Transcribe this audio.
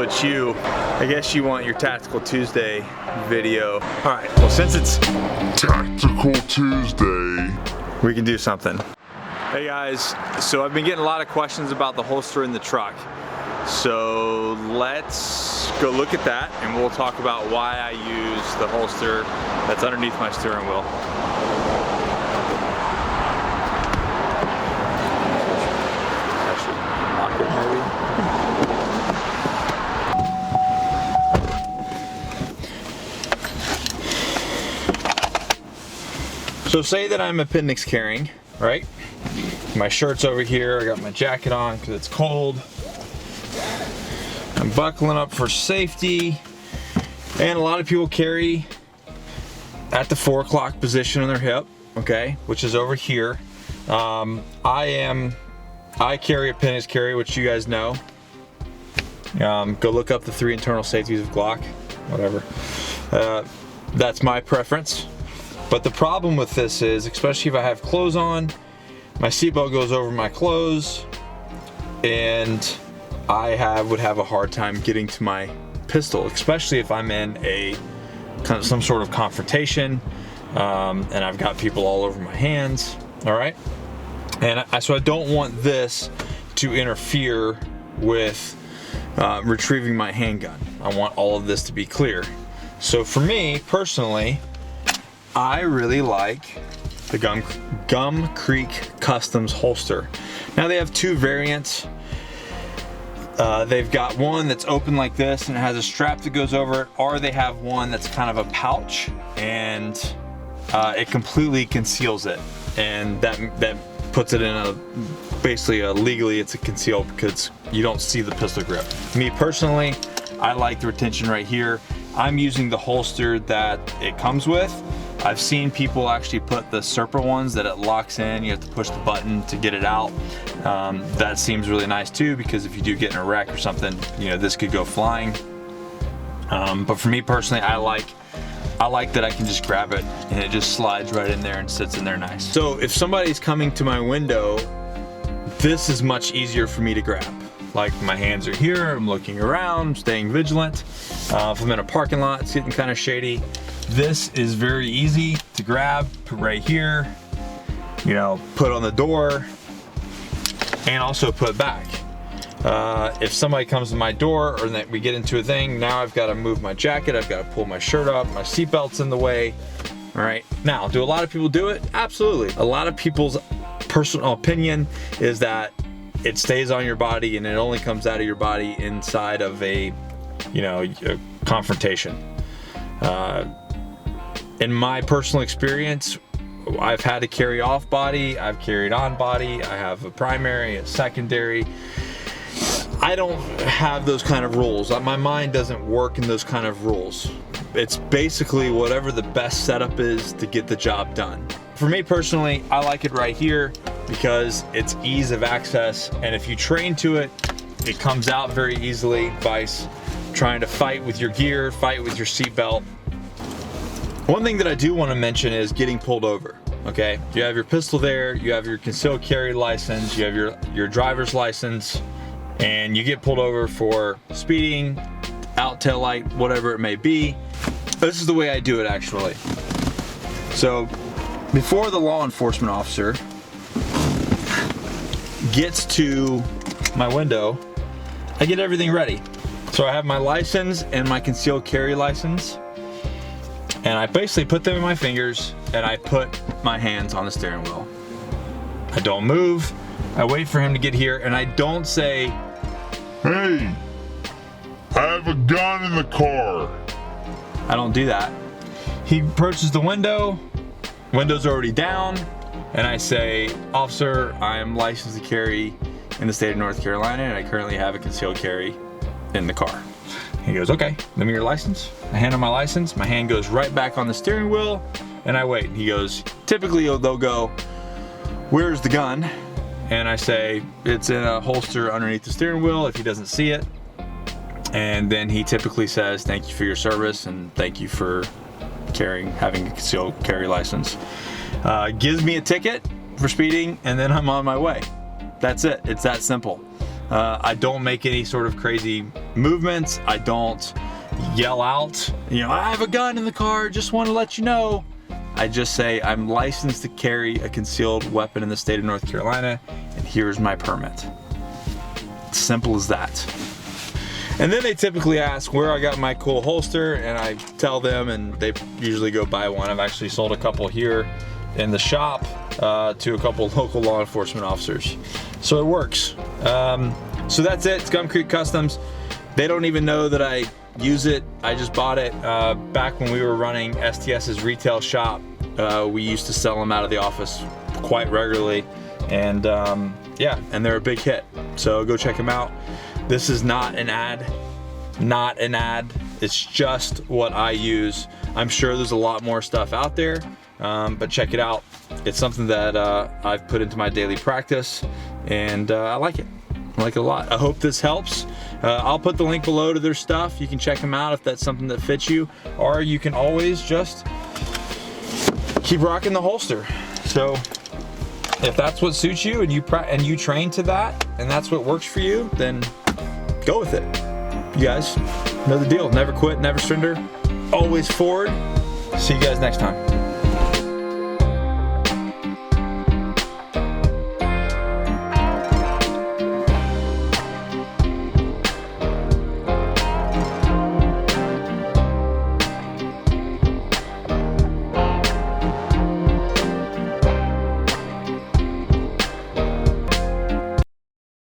Oh, it's you. I guess you want your Tactical Tuesday video. All right, well, since it's Tactical Tuesday, we can do something. Hey guys, so I've been getting a lot of questions about the holster in the truck. So let's go look at that and we'll talk about why I use the holster that's underneath my steering wheel. I should lock it maybe. So say that I'm appendix carrying, right? My shirt's over here, I got my jacket on because it's cold. I'm buckling up for safety, and a lot of people carry at the 4 o'clock position on their hip, okay, which is over here. I carry appendix carry, which you guys know. Go look up the 3 internal safeties of Glock, whatever. That's my preference. But the problem with this is, especially if I have clothes on, my seatbelt goes over my clothes, and I would have a hard time getting to my pistol, especially if I'm in a some sort of confrontation, and I've got people all over my hands. All right, and so I don't want this to interfere with retrieving my handgun. I want all of this to be clear. So for me personally, I really like the Gum Creek Customs holster. Now they have 2 variants. They've got one that's open like this and it has a strap that goes over it, or they have one that's kind of a pouch and it completely conceals it, and that puts it in basically legally it's a conceal because you don't see the pistol grip. Me personally, I like the retention right here. I'm using the holster that it comes with. I've seen people actually put the Serpa ones that it locks in, you have to push the button to get it out. That seems really nice too, because if you do get in a wreck or something, you know, this could go flying. But for me personally, I like that I can just grab it and it just slides right in there and sits in there nice. So if somebody's coming to my window, this is much easier for me to grab. Like my hands are here, I'm looking around, I'm staying vigilant. If I'm in a parking lot, it's getting kind of shady. This is very easy to grab, put right here, you know, put on the door, and also put back. If somebody comes to my door or that we get into a thing, now I've got to move my jacket, I've got to pull my shirt up, my seatbelt's in the way. All right, now, do a lot of people do it? Absolutely. A lot of people's personal opinion is that it stays on your body and it only comes out of your body inside of a, you know, a confrontation. In my personal experience, I've had to carry off body, I've carried on body, I have a primary, a secondary. I don't have those kind of rules. My mind doesn't work in those kind of rules. It's basically whatever the best setup is to get the job done. For me personally, I like it right here because it's ease of access, and if you train to it, it comes out very easily. Vice trying to fight with your gear, fight with your seatbelt. One thing that I do want to mention is getting pulled over, okay? You have your pistol there, you have your concealed carry license, you have your driver's license, and you get pulled over for speeding, out tail light, whatever it may be. This is the way I do it actually. So before the law enforcement officer gets to my window, I get everything ready. So I have my license and my concealed carry license, and I basically put them in my fingers and I put my hands on the steering wheel. I don't move. I wait for him to get here and I don't say, hey, I have a gun in the car. I don't do that. He approaches the window, window's already down, and I say, officer, I am licensed to carry in the state of North Carolina and I currently have a concealed carry in the car. He goes, okay, let me your license. I hand him my license, my hand goes right back on the steering wheel, and I wait. He goes, typically they'll go, where's the gun? And I say, it's in a holster underneath the steering wheel if he doesn't see it. And then he typically says, thank you for your service and thank you for having a concealed carry license. Gives me a ticket for speeding, and then I'm on my way. That's it, it's that simple. I don't make any sort of crazy movements. I don't yell out, you know, I have a gun in the car, just want to let you know. I just say I'm licensed to carry a concealed weapon in the state of North Carolina, and here's my permit. Simple as that. And then they typically ask where I got my cool holster, and I tell them, and they usually go buy one. I've actually sold a couple here in the shop to a couple local law enforcement officers. So it works. So that's it, it's Gum Creek Customs. They don't even know that I use it. I just bought it back when we were running STS's retail shop. We used to sell them out of the office quite regularly. And yeah, and they're a big hit. So go check them out. This is not an ad, It's just what I use. I'm sure there's a lot more stuff out there, but check it out. It's something that I've put into my daily practice, and I like it. I like it a lot. I hope this helps. I'll put the link below to their stuff. You can check them out if that's something that fits you, or you can always just keep rocking the holster. So if that's what suits you and you train to that, and that's what works for you, then go with it. You guys know the deal. Never quit, never surrender, always forward. See you guys next time.